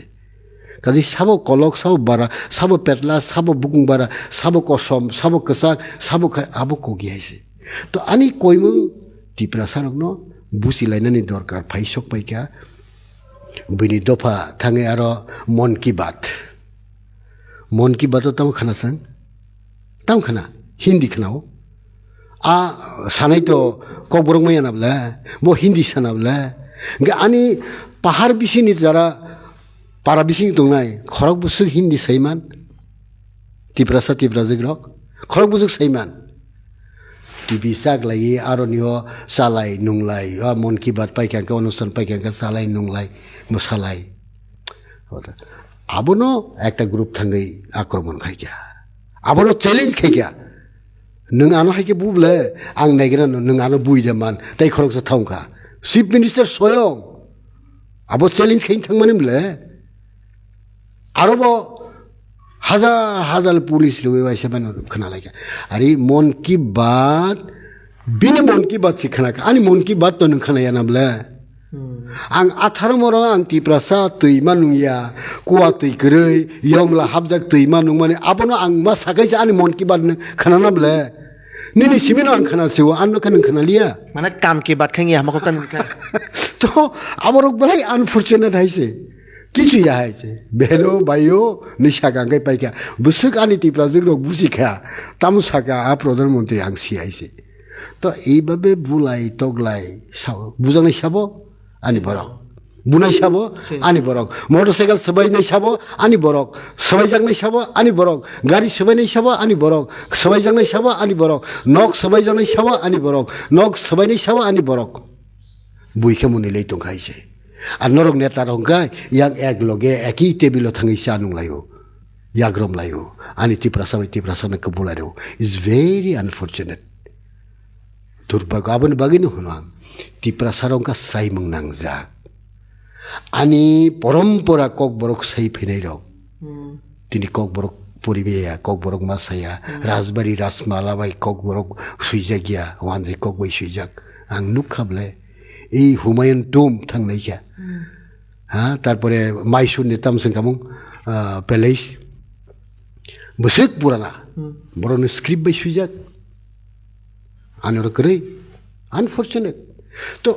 काजि साबो कलक साबो बारा साबो पेटला साबो बुकुं बारा साबो कसम साबो कसाक साबो आबो कगियाइसे तो आनी कयमों तिप्रासारक न बुसिलायनानि दरकार फाइसक पाइका बिनि दफा थाङै आरो मन की बात ताम खोनासं ताम खोना हिंदी खोनाओ आ सानाय तो ककबरक मैयानाबले बो हिंदी सानाबले आनी पाहार बिसिनि जारा पारा बिसिनि दंनाय खरक बुसुक हिंदी सैमान तिप्रासा तिप्राजिक रक खरक बुसुक सैमान টিভি চাগলাই আরো নিও চালাই নুংলাই মন কি বাত পাইকাঙ্কা অনুষ্ঠান পাইকাঙ্কা চালাই নুংলাই মশালাই আবনো একটা গ্রুপ থাঙ্গই আক্রমণ খাইকা আবনো চ্যালেঞ্জ খাইকা नों आनो हायके बुबले आं नायगिरा नों आनो बुइजामान ताई खरकसा थांखा चिफ मिनिस्टार स्वयं आबो চ্যালেঞ্জ खाइन थांमाने बले आरोबो हाजार हाजार पुलिस लोगोसे बनो खोनालायका अरे मन की बात बिनि मन की बात सिखनाका आनी मन की बात तो नों खोनाया नाबले आं 18 मरो आं तिप्रासा तैमा नुया कुवा तैगरै यमला हाबजाक तैमा नुं माने आबनो आं मा सागाइसे आनी मन की बात खोनानाबले निनि सिमिनो आं खोनासेव आनो खोनालिया माने काम की बात खांगे हमको तन तो आबरक बलाय अनफर्चुनेट हाइसे किछु या हाइसे बेरो बायो निशा गांगाय पाइका बुसुक आनी तिप्राजिक रक बुसिखा तामुसाका आ प्रधानमंत्री आं सियाइसे तो এইভাবে বুলাই তগলাই বুজানাय সাবো आनी बरक बुनाय साबो आनी बरक मोटरसाइकेल सबायनाय साबो आनी बरक सबायजांनाय साबो आनी बरक गाड़ी सबायनाय साबो आनी बरक सबायजांनाय साबो आनी बरक नक सबायजांनाय साबो आनी बरक नक सबायनाय साबो आनी बरक बुइखे मुनिलै दंखायसे आ नरक नेता रंगाय यां एक लगे एकी टेबिलो थाङै सा नुंलायो याग्रम लायो आनी तिप्रासाबाय तिप्रासानो कबुलायो इज वेरी अनफर्चुनेट दुर्भाग्य आबोनि बागैनो होनो आं त्रिपुरा सारंका स्राय मंनांजाक आनी परम्परा कक बरक साई फैनाय रक तिनि कक बरक परिबेया कक बरक मासाया राजबारी राजमालाबाई कक बरक सुइजागिया वानजाय कक बै सुइजाक आं नुखाबले এই হুমায়ুন টুম থাংনাইকা হ্যাঁ তারপরে মাইসুর নেতাম সেখামুং প্যালেস বসেক পুরানা বড় স্ক্রিপ্ট বাই সুইজাক আনর করে আনফরচুনেট তো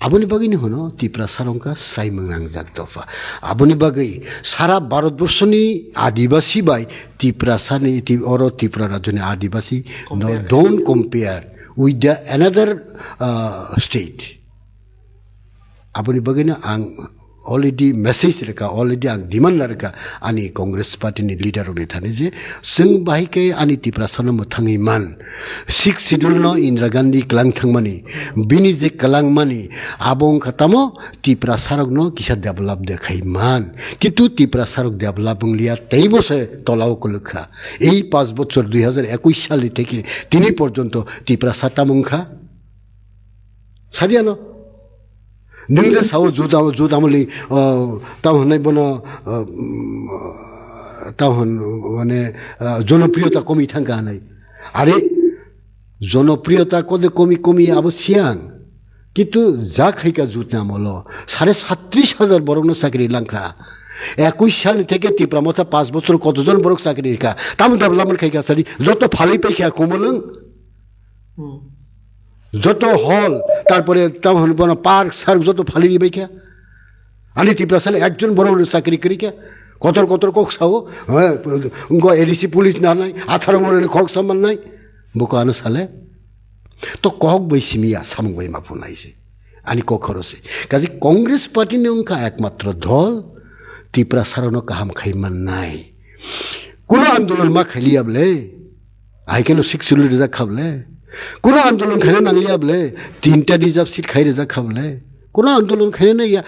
আবনি বাগিনি হনো ত্রিপুরা সারংকা স্রাই মংনাংজাক দফা আবনি বাগৈ সারা ভারতবর্ষনি আদিবাসী বাই ত্রিপুরা সানি অর ত্রিপুরা রাজ্যনি Adivasi don't compare with the another state आबोनि बागैनो आं अलरेडि मेसेज रेखा अलरेडि आं डिमान्ड लारेखा आंनि कंग्रेस पार्टीनि लिडारनि थानाय जे जों बाहायकै आंनि त्रिपुरा सानो मोथाङै मान सिक्स शिड्युल न इन्दिरा गान्धी कलां थांमानि बिनि जे कलांमानि आबं खातामो त्रिपुरा सारक न किसा डेभलप देखाय मान किन्तु त्रिपुरा सारक डेभलप लिया तेई बसे तलाव कलखा এই 5 বছর 2021 সাল থেকে তিনি পর্যন্ত त्रिपुरा सातामंखा सादियानो नोंजे साव जुद आमली टाउन बनो टाउन माने जनप्रियता कमी थांगा नाय आरे जनप्रियता कदे कमी आबो सियां किन्तु जा खाइका जुद नामलो 37,000 बरकनो चाकरी लांखा 21 সাল থেকে त्रिपुरा मथा 5 বছর কতজন বরক চাকরি রেখা তাম ডেভেলপমেন্ট খাইকা সারি যত ফালি পাইখা কমলং যত হল তারপরে তখন পার্ক সার্ক যত ফালি বাইখা আনি ত্রিপুরা সালে একজন বড় চাকরি করিকা কতর কক সাও হ্যাঁ এডিসি পুলিশ না নাই 18 মরে কক সামান নাই বুকো আনো সালে তো কক বৈসিমিয়া সামং বাই মাফু নাইছে আনি কক খরসে কাজে কংগ্রেস পার্টি নে উনকা একমাত্র দল ত্রিপুরা সারনো কাহাম খাইমান নাই কোনো আন্দোলন মা খাইলিয়াবলে আইকেনো 6 শিডিউল রেজা খাবলে কোনো আন্দোলন খাইলে নাংলিয়া বলে 3টা রিজার্ভ সিট খাই রেজা খাবলে কোনো আন্দোলন খাইলে না ইয়া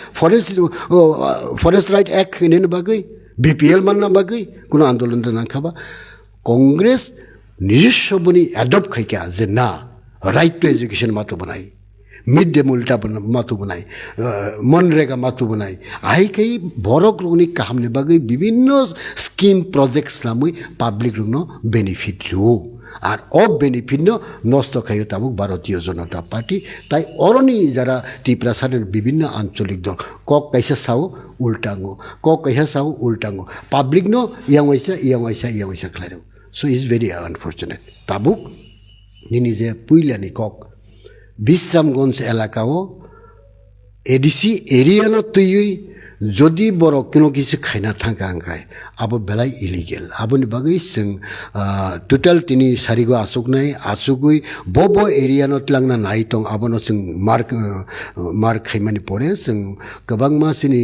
ফরেস্ট রাইট অ্যাক্ট খাইনে বাগৈ বিপিএল মাননা বাগৈ কোনো আন্দোলন না খাবা কংগ্রেস নিজস্ব বনি অ্যাডপ্ট খাইকা যে না রাইট টু এডুকেশন মাতো বানাই মিড ডে মিলটা মাতো বানাই মনরেগা মাতো বানাই আইকাই বরক রুনি কাহামনে বাগৈ বিভিন্ন স্কিম প্রজেক্টস নামই পাবলিক রুনো বেনিফিট লো আর অফ বেনিফিট নষ্ট খাইও তাবুক ভারতীয় জনতা পার্টি তাই অরণি যারা ত্রিপুরা সারের বিভিন্ন আঞ্চলিক দল কক কাইসা চাও উল্টাঙ্গো কক কাইসা চাও উল্টাঙ্গো পাবলিক ইয়াং হয়েছা খেলাইও সো ইজ ভেরি আনফর্চুনেট তাবুক নিনি যে পুইলানি কক বিশ্রামগঞ্জ এলাকাও এডিসি এরিয়ানো তৈরি যদি বড় কোনো কিছু খাইনা থাকা আঙ্কায় আবো বেলাই ইলিগেল আবনি বাগৈ जों টোটাল তিনি সারিগো আসুক নাই আসুগুই বব এরিয়ানত লাংনা নাই দं আবনো जों मार्क खाइमानि परे जों गोबां मासिनि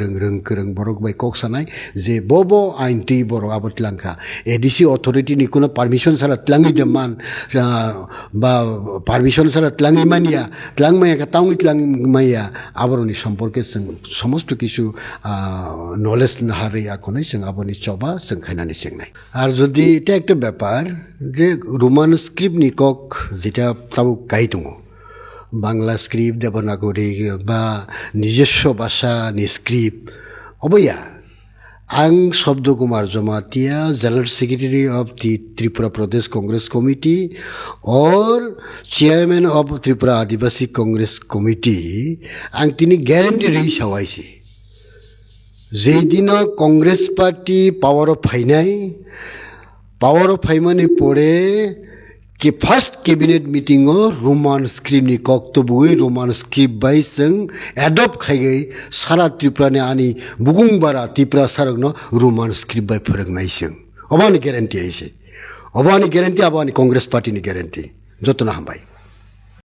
रों बरक बाय कक सानाय जे बब आइन ति बर आबो तलांखा एडिसि अथरिटिनि कोनो पारमिशन सारा तलाङै देमान बा पारमिशन सारा तलाङै मानिया तलांमाया ताङै तलांमाया आबरनि सम्पर्के जों समस्त কিছু নলেজ নাহারে এখনই जों আবনি চবা जों খাইনানি চেংনাই আর যদি এটা একটা ব্যাপার যে রোমান স্ক্রিপ্ট নিকক যেটা তাও গাই দङ বাংলা স্ক্রিপ্ট দেবনাগরী বা নিজস্ব ভাষা नि স্ক্রিপ্ট অবয়া आं Shabda Kumar Jamatia general secretary of the Tripura Pradesh Congress committee और chairman of Tripura Adivasi Congress committee आं तिनी ग्यारेंटी रही सवाइसी जे दिन कांग्रेस पार्टी पावर ऑफ फाइनाई पड़े कि first cabinet meeting Roman script नि कक्तबुई रोमान स्क्रिप्ट बाई जों एडप्ट खाइगै सारा त्रिपुरा ने आनी बुगुंबारा त्रिपुरा सारकनो रोमान स्क्रिप्ट बाई फोरोंनाय जों अबानि ग्यारेंटी आइसे अबानि ग्यारेंटी अबानि कांग्रेस पार्टी नि ग्यारेंटी जतना हामबाय।